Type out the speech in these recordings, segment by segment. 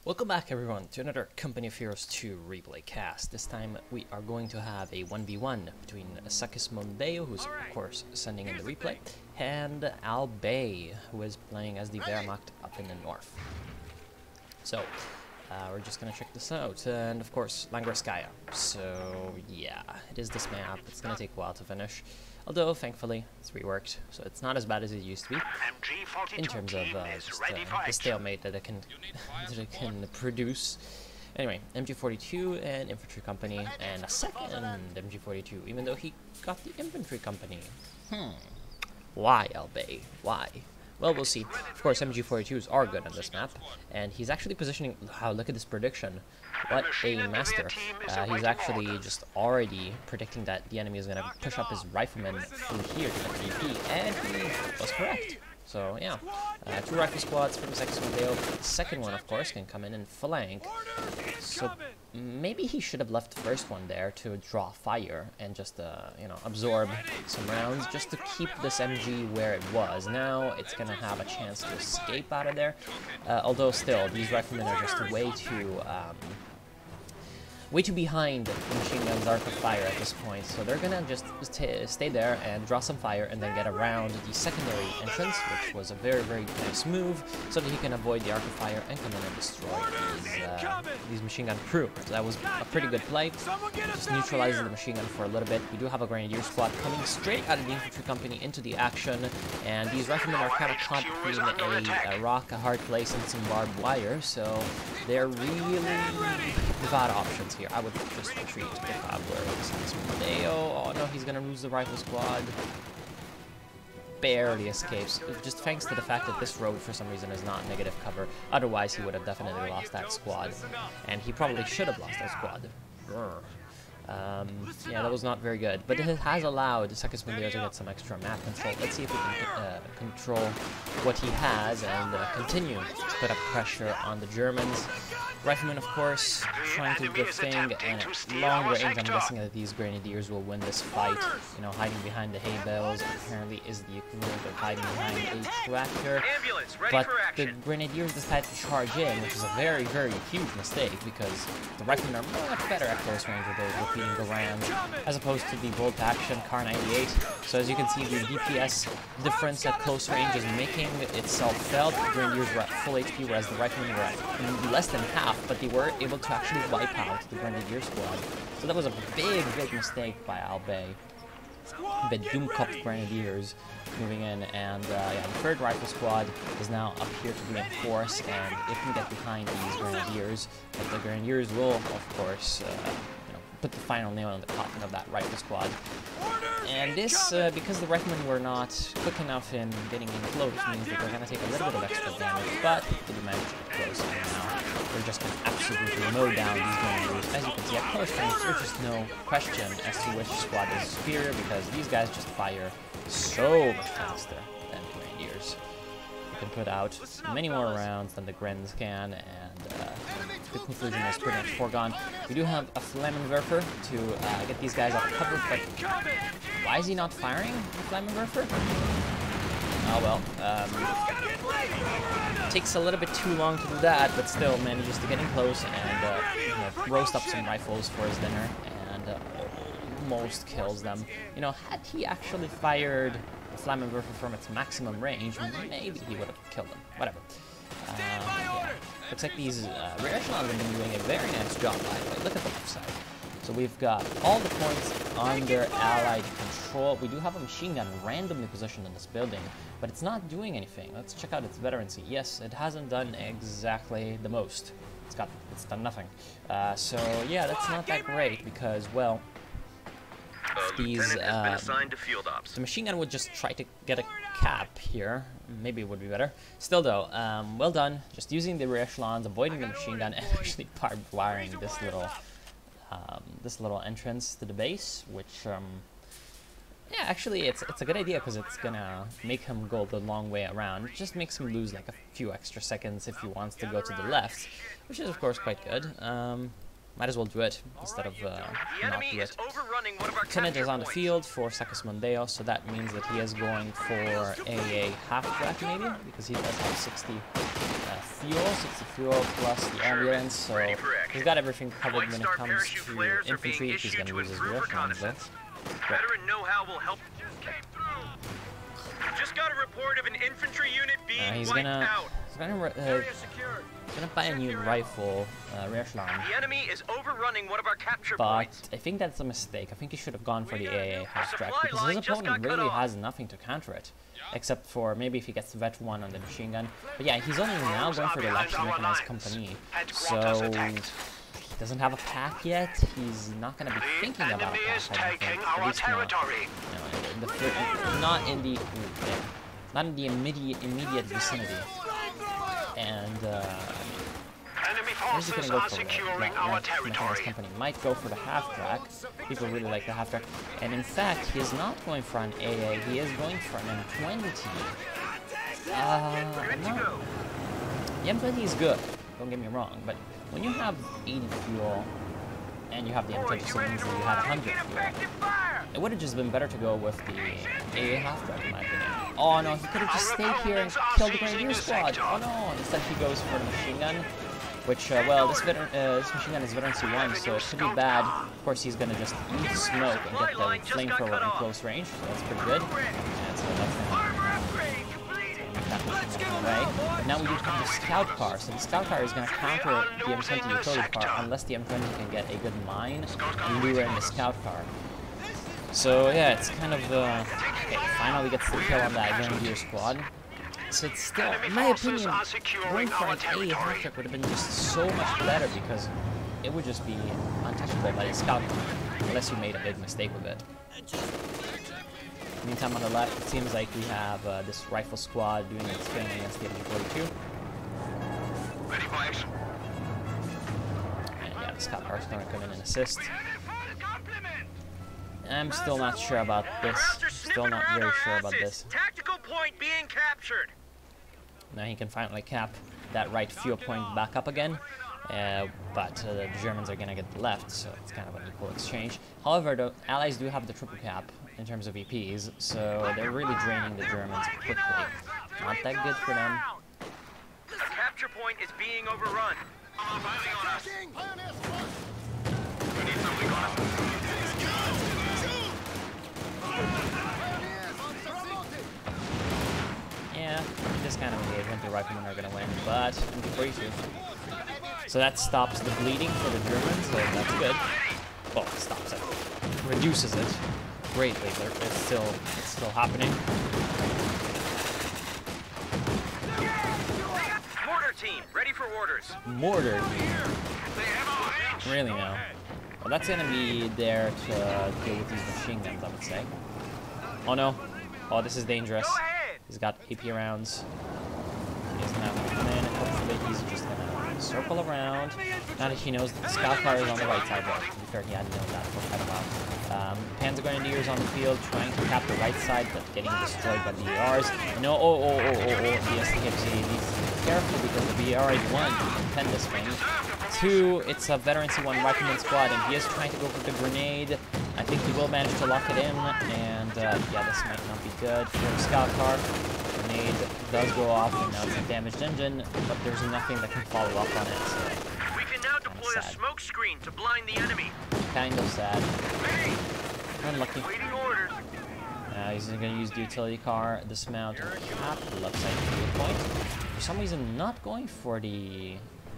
Welcome back everyone to another Company of Heroes 2 replay cast. This time we are going to have a 1v1 between Sakis Mondeo, who's of course sending in the replay, and Albay, who is playing as the Wehrmacht up in the north. So, we're just gonna check this out, and of course Langorskaya. So yeah, it is this map. It's gonna take a while to finish, although thankfully it's reworked, so it's not as bad as it used to be in terms of the stalemate that it can produce. Anyway, MG42 and infantry company, and a second MG42, even though he got the infantry company. Why, Albay? Why? Well, we'll see. Of course, MG42s are good on this map, and he's actually positioning... Wow, look at this prediction. What a master. He's actually just already predicting that the enemy is going to push up his riflemen through here to the VP, and he was correct. So, yeah. 2 rifle squads from Sakis Mondeo. The second one, of course, can come in and flank. So, maybe he should have left the first one there to draw fire and just, you know, absorb some rounds just to keep this MG where it was. Now, it's going to have a chance to escape out of there. Although, still, these riflemen are just way too behind the machine gun's arc of fire at this point, so they're gonna just stay there and draw some fire and then get around the secondary entrance, which was a very, very nice move, so that he can avoid the arc of fire and come in and destroy these machine gun crew. So that was a pretty good play. Just neutralizes the machine gun for a little bit. We do have a grenadier squad coming straight out of the infantry company into the action, and these riflemen are kind of caught between a rock, a hard place, and some barbed wire, so they're really without options here. I would just retreat if I were Sakis Mondeo. Oh no, he's gonna lose the rifle squad. Barely escapes, just thanks to the fact that this road for some reason is not negative cover. Otherwise he would have definitely lost that squad, and he probably should have lost that squad. Yeah, that was not very good, but it has allowed Sakis Mondeo to get some extra map control. Let's see if we can control what he has and continue to put up pressure on the Germans. Riflemen, of course, trying to do the thing, and at long range, I'm guessing that these grenadiers will win this fight. You know, hiding behind the hay bales apparently is the equivalent of hiding behind a tractor. But the grenadiers decide to charge in, which is a very, very huge mistake, because the riflemen are much better at close range with those repeating the rams, as opposed to the bolt-action Kar 98. So as you can see, the DPS difference at close range is making itself felt. The grenadiers were at full HP, whereas the riflemen were at less than half, but they were able to actually wipe out the grenadier squad. So that was a big, big mistake by Albay. The Doomkopf grenadiers moving in, and yeah, the third rifle squad is now up here to reinforce, and it can get behind these grenadiers. But the grenadiers will, of course, you know, put the final nail on the coffin of that rifle squad. And this, because the riflemen were not quick enough in getting in close, means that they're going to take a little bit of extra damage, but they do manage to get close, and now they're just going to absolutely mow down these grenadiers. As you can see, at close range, there's just no question as to which squad is superior, because these guys just fire so much faster than grenadiers. You can put out many more rounds than the Grens can, and the conclusion is pretty much foregone. We do have a Flammenwerfer to get these guys out of cover, but why is he not firing the Flammenwerfer? Oh well, takes a little bit too long to do that, but still manages to get in close and you know, roast up some rifles for his dinner, and almost kills them. You know, had he actually fired the Flammenwerfer from its maximum range, maybe he would have killed them. Whatever. Yeah. Looks like these rear echelons have been doing a very nice job, by the way. Look at the left side. So we've got all the points under Allied control. We do have a machine gun randomly positioned in this building, but it's not doing anything. Let's check out its veterancy. Yes, it hasn't done exactly the most. It's done nothing. So yeah, that's not that great, because, well, these the machine gun would just try to get a cap here. Maybe it would be better. Still though, well done. Just using the rear echelons, avoiding the machine gun, and actually barbed wiring this little entrance to the base, which yeah, actually it's a good idea, because it's gonna make him go the long way around. It just makes him lose like a few extra seconds if he wants to go to the left, which is of course quite good. Might as well do it instead of not do it. Tenet is on the field for Sakis Mondeo, so that means that he is going for a half track maybe, because he does have 60 fuel, 60 fuel plus the ambulance, so he's got everything covered when it comes to infantry. He's going to use his rearguns though. Veteran know-how will help. Just got a report of an infantry unit being wiped out. He's gonna buy a new rifle, Rearschlag. The enemy is overrunning one of our capture But points. I think that's a mistake. I think he should have gone for the AA half-track because his opponent really has nothing to counter it, except for maybe if he gets the Vet 1 on the machine gun. But yeah, he's only now going for the light mechanized company, so he doesn't have a pack yet. He's not going to be thinking about a pack, I don't think. At least not in the immediate vicinity. And he's going to go for the mechanized company. Might go for the half-track. People really like the half-track. And in fact, he is not going for an AA. He is going for an M20. No. The M20 is good. Don't get me wrong, but when you have 80 fuel and you have the M20, so it means that you had 100 fuel. It would have just been better to go with the AA half-track, in my opinion. Oh no, he could have just stayed here and killed the Grenadier squad. Oh no, instead he goes for the machine gun, which, well, this machine gun is veteran C1, so it could be bad. Of course, he's going to just eat the smoke and get the flamethrower in close range, so that's pretty good. That's enough for him. But now we do have the scout car, so the scout car is going to counter the M20 utility car unless the M20 can get a good mine and lure in the scout car. So yeah, it's kind of okay, finally gets the kill on that Grenadier squad. So it's still, in my opinion, going for an A half-track would have been just so much better because it would just be untouchable by the scout car unless you made a big mistake with it. Meantime, on the left, it seems like we have this rifle squad doing its thing against the MG42. And yeah, the scout car is going to come in and assist. I'm still not sure about this. Still not very sure about this. Tactical point being captured. Now he can finally cap that right fuel point back up again. But the Germans are going to get the left, so it's kind of an equal exchange. However, the Allies do have the triple cap in terms of EPs, so they're really draining the Germans quickly. Not that good for them. The capture point is being overrun. Yeah, this kind of engagement, the riflemen are going to win, but MG42. So that stops the bleeding for the Germans, so that's good. Well, it stops it. Reduces it greatly, but it's still happening. Mortar team, ready for orders. Mortar team. Really now. Well, that's going to be there to deal with these machine guns, I would say. Oh no. Oh, this is dangerous. He's got AP rounds. He's going to have to come in, and hopefully he's just going to circle around. Now that he knows that the scout car is on the right side, but to be fair, he hadn't known that for quite a while. Panzer Grenadiers on the field, trying to cap the right side, but getting destroyed by the BRs. No, the STFC needs to be careful because the BR is 1 to contend this thing. 2, it's a veteran C1 rifleman squad, and he is trying to go for the grenade. I think he will manage to lock it in, and yeah, this might not be good for the scout car. Grenade does go off, and now it's a damaged engine, but there's nothing that can follow up on it. So we can now deploy a smoke screen to blind the enemy. Kind of sad. Unlucky. He's going to use the utility car, dismount, and cap the left side point. For some reason, not going for the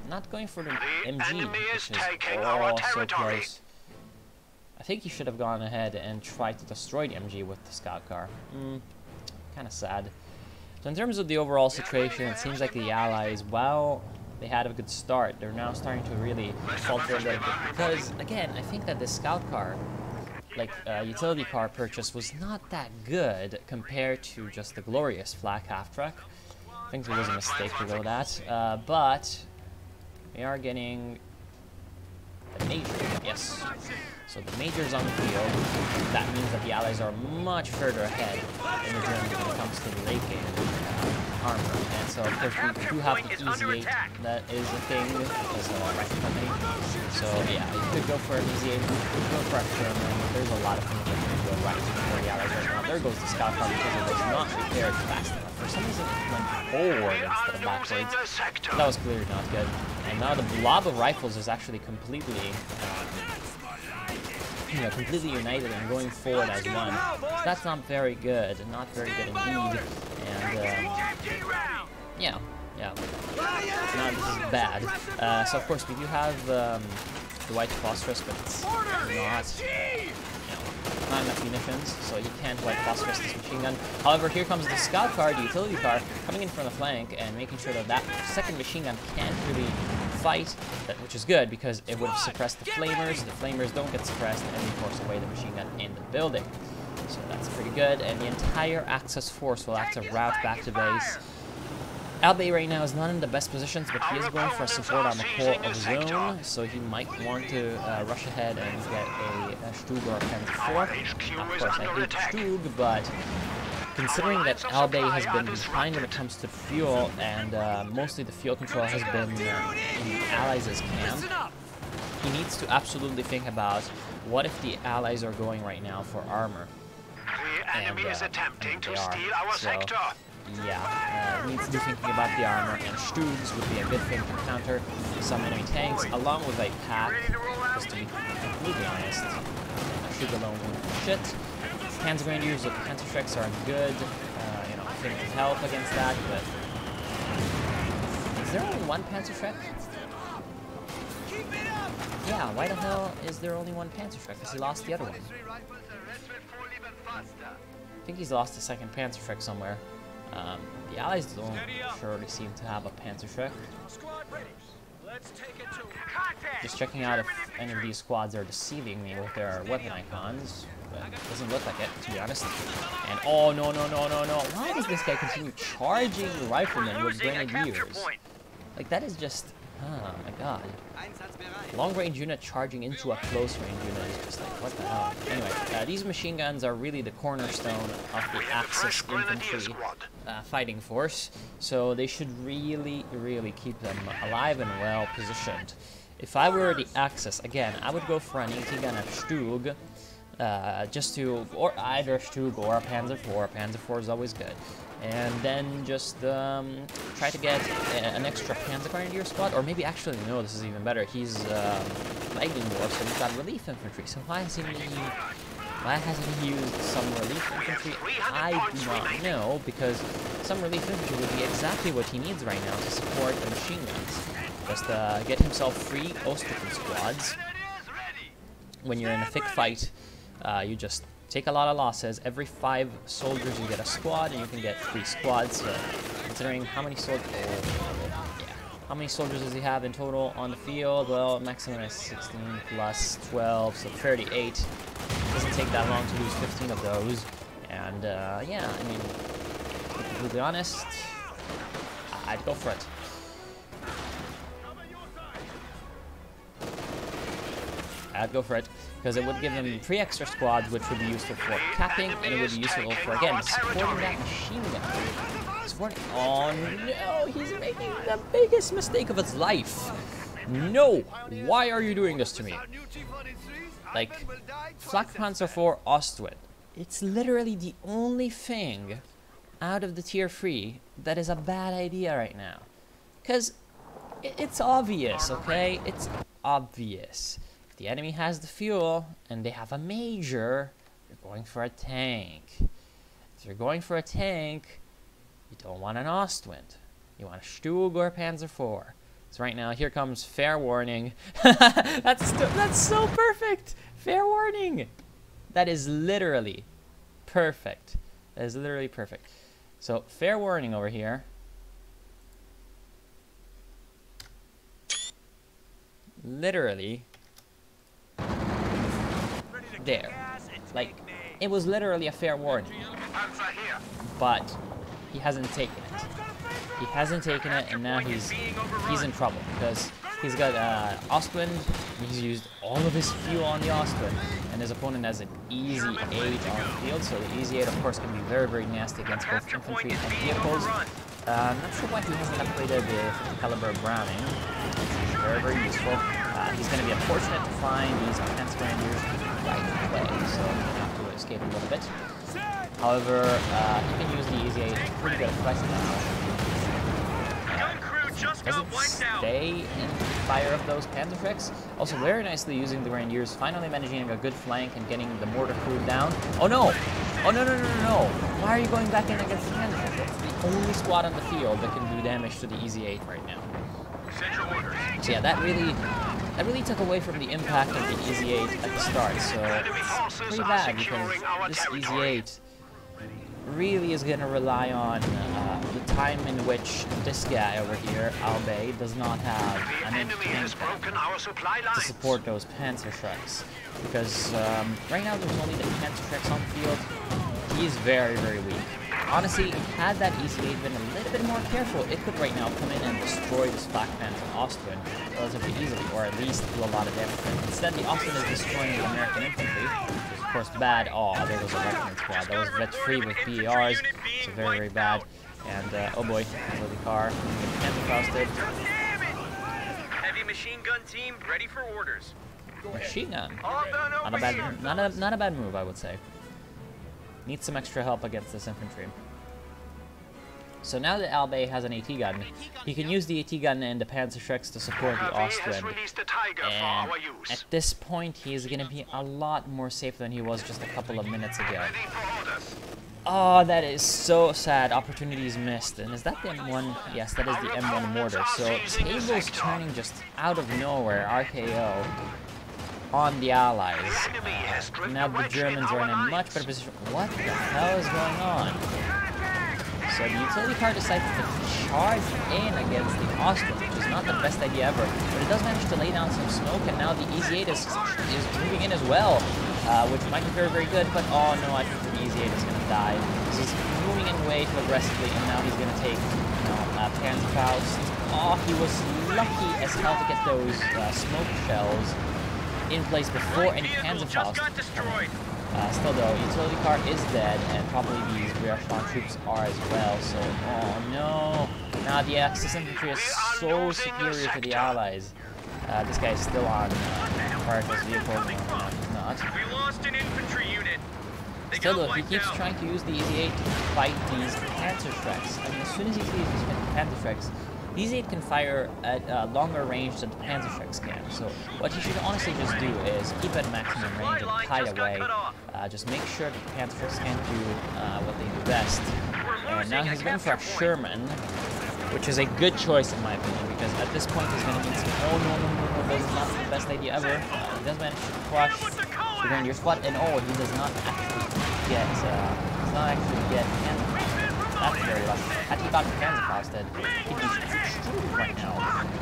MG, which is so close. I think he should have gone ahead and tried to destroy the MG with the scout car. Kind of sad. So in terms of the overall situation, it seems like the Allies, well, they had a good start. They're now starting to really falter a little bit because, again, I think that the scout car, like utility car purchase, was not that good compared to just the glorious flak half-track. I think it was a mistake to go that, but we are getting the major, yes. So the major's on the field. That means that the Allies are much further ahead in the Germans when it comes to the late game. armor. And so, of course, we do have the easy 8. That is a thing as a rifle company. So, yeah, you could go for an easy 8, you could go for a Sherman. There's a lot of things that can go right for the Allies right now. There goes the scout car because it was not repaired fast enough. For some reason, it went forward instead of backwards. That was clearly not good. And now the blob of rifles is actually completely, completely united and going forward as one. So that's not very good, not very good indeed. And yeah. Now this is bad. So of course we do have the white phosphorus, but it's not enough munitions, so you can't white phosphorus this machine gun. However, here comes the scout car, the utility car, coming in from the flank and making sure that that second machine gun can't really fight, which is good because it would have suppressed the flamers. The flamers don't get suppressed and they force away the machine gun in the building. So that's pretty good, and the entire Axis force will have to route back to base. Albay right now is not in the best positions, but he is going for a support on the core of zone, so he might want to rush ahead and get a Stug or a Panzer IV. Of course, I hate Stug, but considering that Albay has been behind when it comes to fuel, and mostly the fuel control has been in the Allies' camp, he needs to absolutely think about what if the Allies are going right now for armor. The enemy is attempting to steal our sector. Yeah, needs to be thinking about the armor, and Stugs would be a good thing to counter some enemy tanks, along with a pack, just to be completely honest. Stug alone won't do shit. Panzergrenadiers with Panzerschrecks are good, thing to help against that, but... Is there only one Panzerschreck? Yeah, why the hell is there only one Panzerschreck? Because he lost the other one. I think he's lost the second Panzerschreck somewhere. The Allies don't surely seem to have a Panzerschreck. Just checking out if any of these squads are deceiving me with their weapon icons. But it doesn't look like it, to be honest. And oh no. Why does this guy continue charging riflemen with grenadiers? Like, that is just... oh my god. Long-range unit charging into a close-range unit is just like, what the hell? Anyway, these machine guns are really the cornerstone of the Axis infantry fighting force, so they should really keep them alive and well positioned. If I were the Axis, again, I would go for an 80-gun at Stug, just to, or either Stug or a Panzer IV. Panzer IV is always good. And then just try to get an extra Panzer Grenadier squad, or maybe actually, no, this is even better. He's Lightning War, so he's got relief infantry. So why hasn't he used some relief infantry? I do not know, because some relief infantry would be exactly what he needs right now to support the machine guns. Just get himself 3 Ostwinds squads. When you're in a thick fight, you just take a lot of losses. Every 5 soldiers you get a squad, and you can get 3 squads. So considering how many soldiers, how many soldiers does he have in total on the field? Well, maximum is 16 plus 12, so 38. Doesn't take that long to lose 15 of those. And yeah, I mean, to be completely honest, I'd go for it. I'd go for it, because it would give him 3 extra squads, which would be useful for capping, and it would be useful for, again, supporting that machine gun. Supporting... oh no, he's making the biggest mistake of his life. No! Why are you doing this to me? Like, Flak Panzer IV Ostwind. It's literally the only thing out of the tier 3 that is a bad idea right now. Because it's obvious, okay? It's obvious. The enemy has the fuel, and they have a major, you're going for a tank. If you're going for a tank, you don't want an Ostwind. You want a Stug or a Panzer IV. So right now, here comes fair warning. That's so perfect! Fair warning! That is literally perfect. That is literally perfect. So, fair warning over here. Literally... there. Like, it was literally a fair warning. But he hasn't taken it. He hasn't taken it, and now he's in trouble, because he's got Ostwind, and he's used all of his fuel on the Ostwind, and his opponent has an easy 8 on the field, so the easy 8 of course can be very nasty against both infantry and vehicles. Not sure why he hasn't upgraded the 50 caliber Browning. Very, very useful. He's going to be unfortunate to find these Panzer Grenadiers right away, so I'm going to have to escape a little bit. However, he can use the Easy 8 pretty good effect now. Doesn't stay in fire of those Panzerschrecks. Also very nicely using the Grenadiers, finally managing a good flank and getting the mortar crew down. Oh no! Oh no no no no no! Why are you going back in against the Panzerschrecks? That's the only squad on the field that can do damage to the Easy 8 right now. So yeah, that really took away from the impact of the Easy 8 at the start, so it's pretty bad because this Easy 8 really is going to rely on the time in which this guy over here, Albay, does not have an infantry to support those Panzerschrecks. Because right now there's only the Panzerschrecks on the field. He is very, very weak. Honestly, had that Easy 8 been a little bit more careful, it could right now come in and destroy this Flak Panzer Ostwind relatively easily, or at least do a lot of damage. Instead, the Ostwind is destroying the American infantry, which is of course bad. Oh, there was a Regiment squad. That was vet free with BARs, so very, very bad. And oh boy, the car getting frosted. Heavy machine gun team ready for orders. Machine gun. Not a bad move, I would say. Needs some extra help against this infantry. So now that Albay has an AT gun, he can use the AT gun and the Panzerschrecks to support the Ostwind. And at this point, he is going to be a lot more safe than he was just a couple of minutes ago. Oh, that is so sad. Opportunities missed. And is that the M1? Yes, that is the M1 mortar. So tables turning just out of nowhere, RKO, on the Allies. Now the Germans are in a much better position. What the hell is going on? So the utility car decides to charge in against the Ostwind, which is not the best idea ever. But it does manage to lay down some smoke, and now the Easy 8 is moving in as well, which might be very, very good. But oh no, I think the Easy 8 is going to die. So he's moving in way too aggressively, and now he's going to take Panzerfaust. Oh, he was lucky as hell to get those smoke shells in place before any Panzerfaust. Still though, utility car is dead, and probably these rear echelon troops are as well, so oh no. Now the Axis infantry is so superior to the Allies. This guy is still on part of his vehicle, no, he's not. We lost an infantry unit. Still though, he keeps trying to use the Easy 8 to fight these Panzerschrecks. I mean, as soon as he sees these Panzerschrecks, the Easy 8 can fire at longer range than the Panzerschrecks can. So what he should honestly just do is keep at maximum range and kite away. Just make sure that the Panzerschrecks can't do what they do best. And now he's going for a Sherman, which is a good choice in my opinion, because at this point he's going to need some... Oh no, this is not the best idea ever. He does manage to crush the Grenadier squad, and oh, he does not actually get... That's very lucky. Had he gotten Panzerfausted, he'd be screwed right now.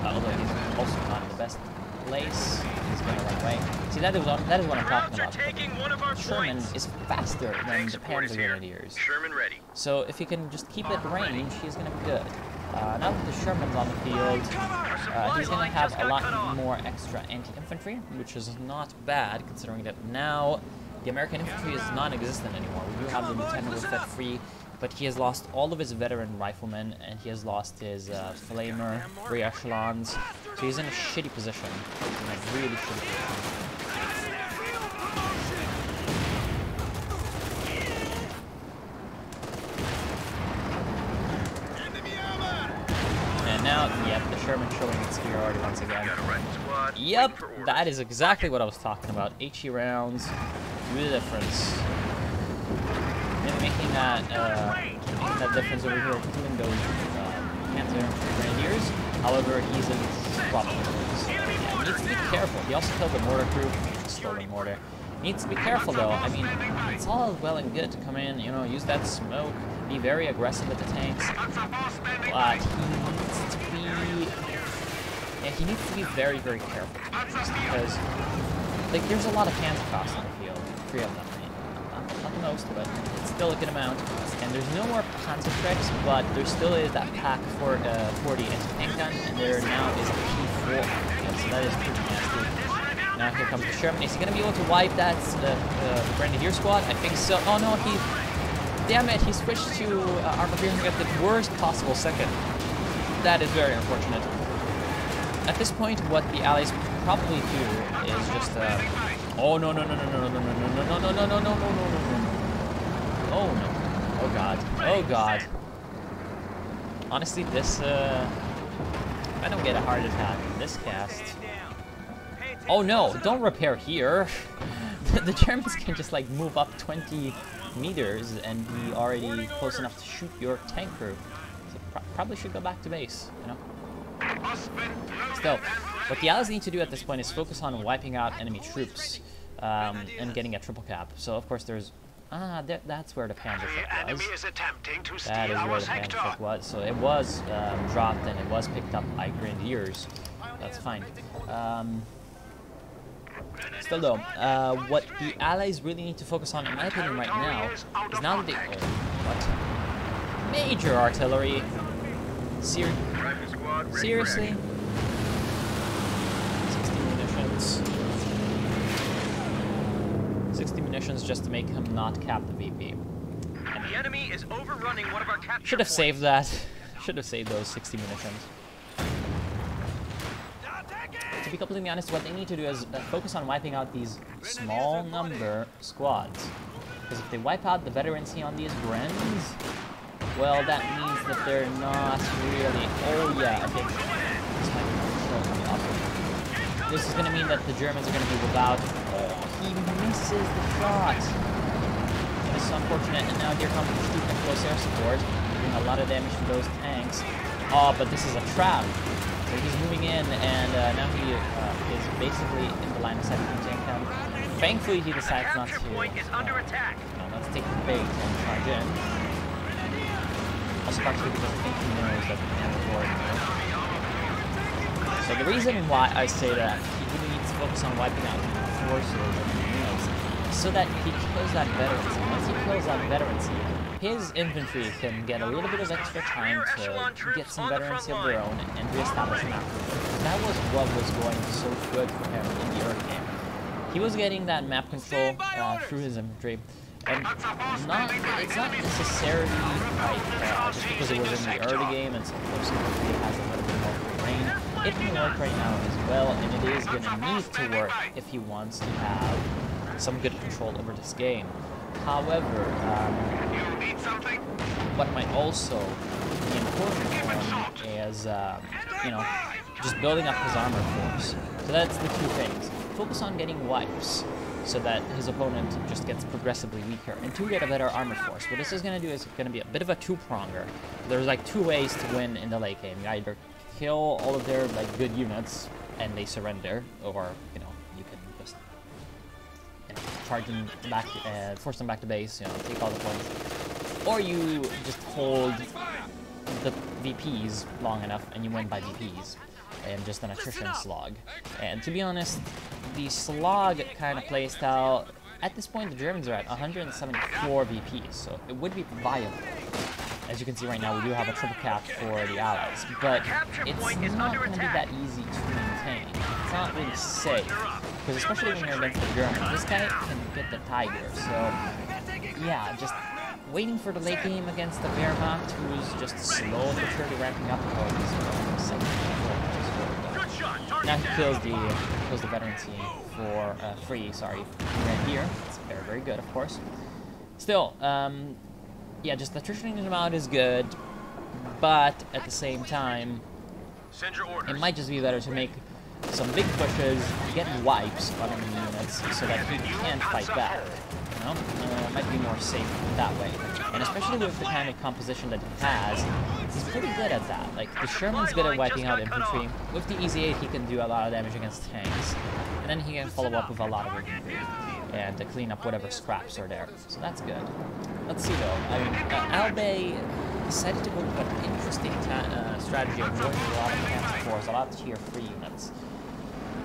Although he's also not in the best place. He's going to run away. See, that is what I'm talking about. Sherman is faster than the Panzer Grenadiers. So if he can just keep it range, he's going to be good. Now that the Sherman's on the field, he's going to have a lot more extra anti-infantry, which is not bad, considering that now the American infantry is non-existent anymore. We do have the lieutenant with that free, but he has lost all of his veteran riflemen, and he has lost his flamer, rear echelons, so he's in a shitty position. He's in a really shitty position. And now, yep, the Sherman showing its superiority once again. Yep, that is exactly what I was talking about. HE rounds, do the difference. Making that difference over here, killing those Panzer Grenadiers. However, he's in trouble. So, yeah, he needs to be careful. He also killed the mortar crew, stolen mortar. Needs to be careful though. I mean, it's all well and good to come in, you know, use that smoke, be very aggressive with the tanks, but he needs to be very, very careful. Just because, like, there's a lot of Panzerfaust on the field, 3 of them. Not the most, but it's still a good amount. And there's no more Panzerschrecks, but there still is that pack for 40 anti-tank gun, and there now is a P4. Yeah, so that is pretty nasty. Now here comes the Sherman. Is he going to be able to wipe that the Grenadier squad? I think so. Oh no, he damn it, he switched to armor piercing at the worst possible second. That is very unfortunate. At this point, what the allies probably do is just oh no no no no no no no no no no no no no no no no. Oh no. Oh god. Oh god. Honestly, this I don't get a heart attack in this cast. Oh no, don't repair here. The Germans can just like move up 20 meters and be already close enough to shoot your tank crew. So probably should go back to base, you know? Still, what the Allies need to do at this point is focus on wiping out enemy troops and getting a triple cap. So of course there's that's where the Panzer ship was. That is where the Panzer ship was. So it was dropped and it was picked up by Grenadiers. That's fine. Still though, what the Allies really need to focus on, in my opinion, right now, is now that they... Oh, what? Major artillery? Seriously? 60 munitions. 60 munitions just to make him not cap the VP. The enemy is overrunning one of our capture Should have saved that. Should have saved those 60 munitions. To be completely honest, what they need to do is focus on wiping out these small number squads. Because if they wipe out the veterancy on these Brens, well, that means that they're not really... Oh yeah, okay. This might be awesome. This is going to mean that the Germans are going to be without... Oh, he misses the shot. This is unfortunate, and now here comes the Stuka close air support, doing a lot of damage to those tanks. Oh, but this is a trap. So he's moving in, and now he is basically in the line of sight from tank him. Thankfully, he decides not to. Let's take the bait and charge in. Also, partially because I think he knows that the command is. So the reason why I say that he really needs to focus on wiping out forces and units, so that he kills that veterancy. Once he kills that veterancy, his infantry can get a little bit of extra time to get some veterancy of their own and reestablish map control. That was what was going so good for him in the early game. He was getting that map control through his infantry, and it's not necessarily like just because it was in the early game and so close infantry has a little bit more free reign. It can work right now as well, and it is going to need to work if he wants to have some good control over this game. However, what might also be important for him is, you know, just building up his armor force. So that's the two things. Focus on getting wipes, so that his opponent just gets progressively weaker, and to get a better armor force. What this is going to do is going to be a bit of a two-pronger. There's like two ways to win in the late game. You either kill all of their like good units and they surrender, or you know, you can just charge them back, force them back to base, you know, take all the points. Or you just hold the VPs long enough and you win by VPs and just an attrition slog. And to be honest, the slog kind of playstyle, at this point the Germans are at 174 VPs, so it would be viable. As you can see right now, we do have a triple cap for the Allies, but it's not going to be that easy to maintain. It's not really safe, because especially when you're against the Germans, this guy can get the Tiger, so yeah, just waiting for the late game against the Wehrmacht, who's just slowly but surely ramping up. Now he kills the veterancy for free, sorry, right here. It's very, very good, of course. Still, yeah, just attritioning him out is good, but at the same time, it might just be better to make some big pushes, get wipes on enemy units so that he can't fight back. You know? It might be more safe that way. And especially with the kind of composition that he has, he's pretty good at that. Like, the Sherman's good at wiping out infantry. With the EZ-8, he can do a lot of damage against tanks. And then he can follow up with a lot of infantry and to clean up whatever scraps are there. So that's good. Let's see though. I mean, Albay decided to go with an interesting strategy of going with a lot of Panzer IVs, a lot of tier 3 units.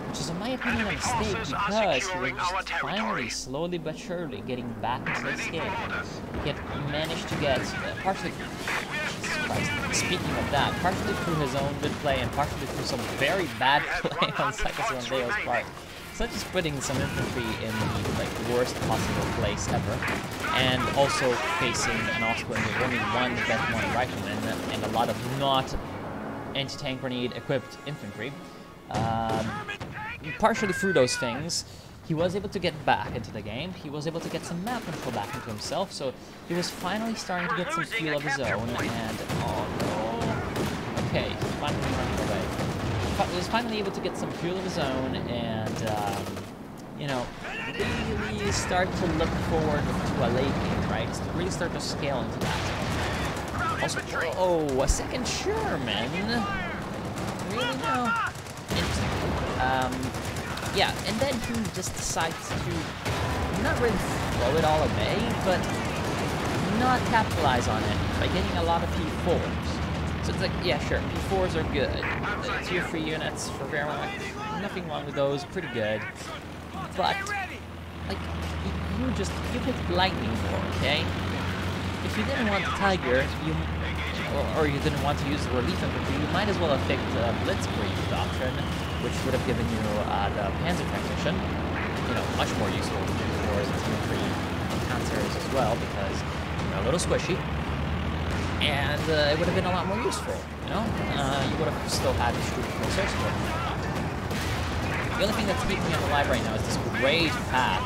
Which is, in my opinion, a mistake because he was just finally, slowly but surely, getting back into this game. He had managed to get, partially, speaking of that, partially through his own good play and partially through some very bad play on Psychos Landeo's part. such as putting some infantry in the like worst possible place ever, and also facing an Ostwind with only one Vet 1 rifleman and a lot of not anti-tank grenade equipped infantry. Partially through those things, he was able to get back into the game. He was able to get some map control back into himself, so he was finally starting to get some feel of his own. And oh no, okay, he's finally running away. He was finally able to get some feel of his own, and you know, really start to look forward to a late game, right? Really start to scale into that. Also, oh, a second Sherman. Really now? Interesting. Yeah, and then he just decides to not really throw it all away, but not capitalize on it by getting a lot of P4s. So it's like, yeah, sure, P4s are good. Tier 3 units for Wehrmacht, nothing wrong with those, pretty good. But, like, you picked lightning for, okay? If you didn't want the Tiger, or you didn't want to use the relief infantry, you might as well have picked Blitzkrieg Doctrine, which would have given you the Panzer Technician, you know, much more useful for the Tier 3 Panzers as well, because they're a little squishy, and it would have been a lot more useful, you know? You would have still had the structural source support. The only thing that's keeping him alive right now is this great path.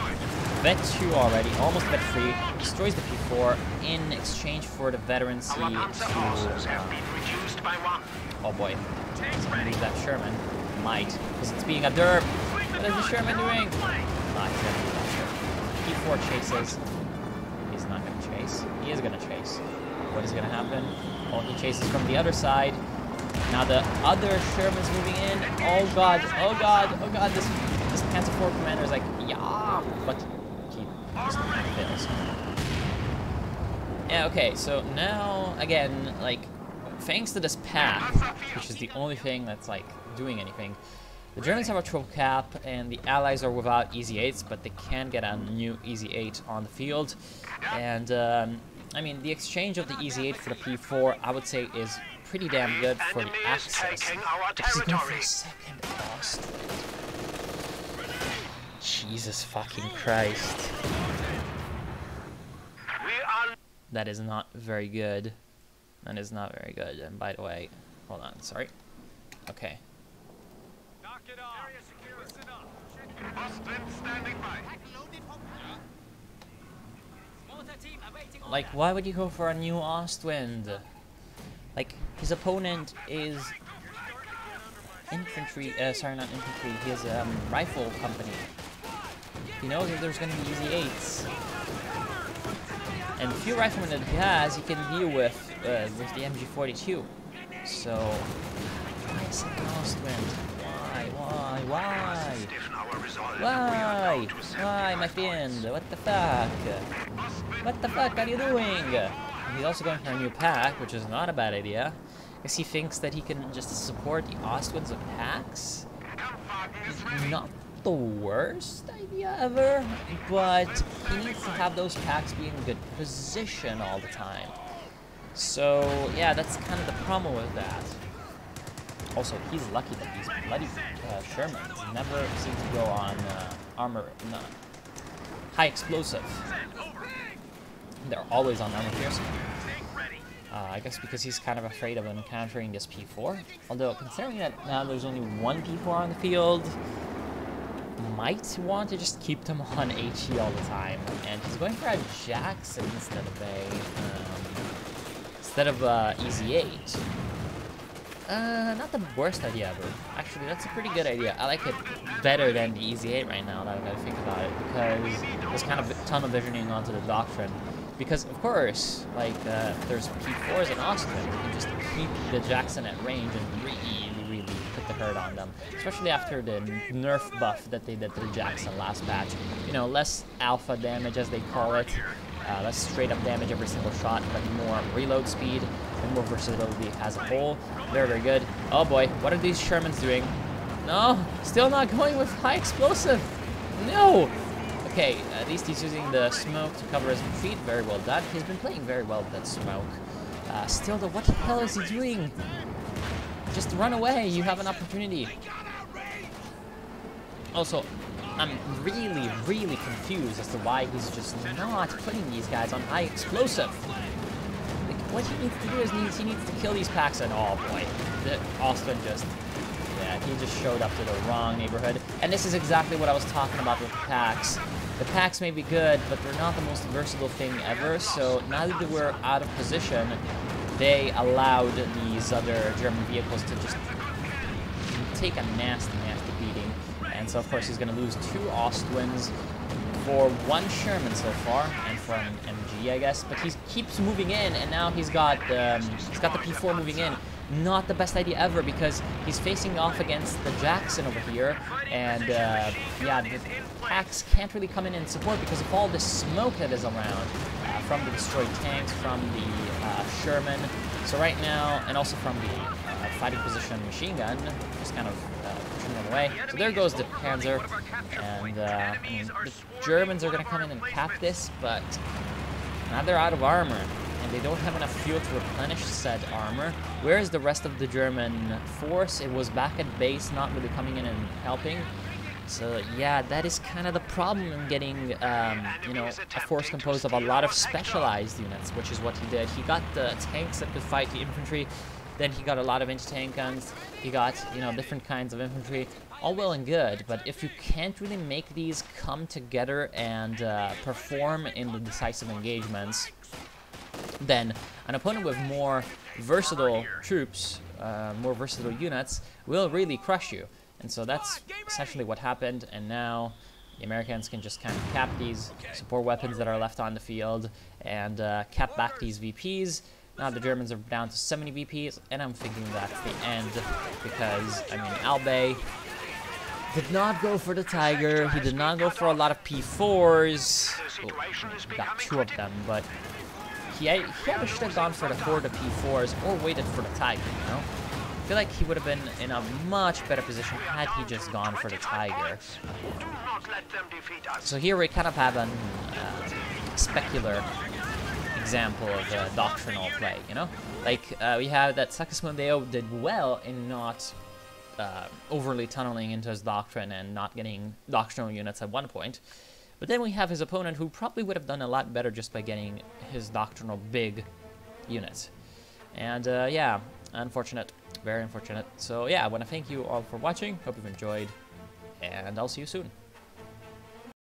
Vet 2 already, almost Vet 3, destroys the P4 in exchange for the veterancy to... oh boy, someone leave that Sherman. Might, because it's being a derp. What is the Sherman doing? Ah, he's gonna do that Sherman. P4 chases. He's not gonna chase. He is gonna chase. What is gonna happen? Oh, he chases from the other side. Now the other Sherman's moving in. Oh god, oh god, oh god, this Panzer IV commander is like, yeah, but he just fails. Yeah, okay, so now, again, like, thanks to this path, which is the only thing that's, like, doing anything, the Germans have a troll cap, and the Allies are without Easy 8s, but they can get a new Easy 8 on the field. And, I mean, the exchange of the Easy 8 for the P4, I would say, is pretty damn good for the Axis. He's going for a second Ostwind. Jesus fucking Christ. That is not very good. That is not very good. And by the way, hold on, sorry. Okay. Knock it off. Area secure. Listen up. Ostwind standing by. Like, why would you go for a new Ostwind? Like, his opponent is infantry, sorry, not infantry, he is a rifle company. He knows that there's going to be Easy 8s. And the few riflemen that he has, he can deal with the MG42. So, why a second Ostwind? Why, my friend? What the fuck? What the fuck are you doing? He's also going for a new pack, which is not a bad idea. Because he thinks that he can just support the Ostwinds with packs. Not the worst idea ever, but he needs to have those packs be in good position all the time. So, yeah, that's kind of the problem with that. Also, he's lucky that these bloody Shermans never seem to go on armor, high explosive. They're always on armor piercing. I guess because he's kind of afraid of encountering this P4. Although, considering that now there's only one P4 on the field, might want to just keep them on HE all the time. And he's going for a Jackson instead of Easy 8. Not the worst idea ever. Actually, that's a pretty good idea. I like it better than the Easy 8 right now, that I think about it, because there's kind of tunnel visioning onto the Doctrine. Because, of course, like, there's P4s and Ostwind, you can just keep the Jackson at range and really put the hurt on them. Especially after the nerf buff that they did to the Jackson last patch. You know, less alpha damage, as they call it. Less straight-up damage every single shot, but more reload speed and more versatility as a whole. Very, very good. Oh boy, what are these Shermans doing? No, still not going with high explosive. No! Okay, at least he's using the smoke to cover his retreat. Very well done. He's been playing very well with that smoke. Still though, what the hell is he doing? Just run away, you have an opportunity. Also, I'm really, really confused as to why he's just not putting these guys on high explosive. Like, what he needs to do is he needs to kill these packs, and oh boy, Austin just, yeah, he just showed up to the wrong neighborhood. And this is exactly what I was talking about with packs. The packs may be good, but they're not the most versatile thing ever, so now that we're out of position, they allowed these other German vehicles to just take a nasty, nasty beating. And so, of course, he's going to lose 2 Ostwinds for 1 Sherman so far, and for an MG, I guess. But he keeps moving in, and now he's got the P4 moving in. Not the best idea ever, because he's facing off against the Jackson over here, and yeah, the packs can't really come in and support because of all the smoke that is around from the destroyed tanks, from the Sherman. So right now, and also from the fighting position machine gun, just kind of pushing them away. So there goes the Panzer, and I mean, the Germans are going to come in and cap this, but now they're out of armor, and they don't have enough fuel to replenish said armor. Where is the rest of the German force? It was back at base, not really coming in and helping. So yeah, that is kind of the problem in getting, you know, a force composed of a lot of specialized units, which is what he did. He got the tanks that could fight the infantry, then he got a lot of anti-tank guns, he got, you know, different kinds of infantry, all well and good, but if you can't really make these come together and perform in the decisive engagements, then an opponent with more versatile troops, more versatile units, will really crush you. And so that's essentially what happened, and now the Americans can just kind of cap these support weapons that are left on the field and cap back these VPs. Now the Germans are down to 70 VPs, and I'm thinking that's the end, because, I mean, Albay did not go for the Tiger, he did not go for a lot of P4s, he got 2 of them, but he either should have gone for the 4 P4s or waited for the Tiger, you know? I feel like he would have been in a much better position had he just gone for the Tiger. So here we kind of have a specular example of doctrinal play, you know? Like, we have that Sigismund did well in not overly tunneling into his doctrine and not getting doctrinal units at one point. But then we have his opponent who probably would have done a lot better just by getting his doctrinal big units. And yeah, unfortunate. Very unfortunate. So yeah, I want to thank you all for watching. Hope you've enjoyed, and I'll see you soon.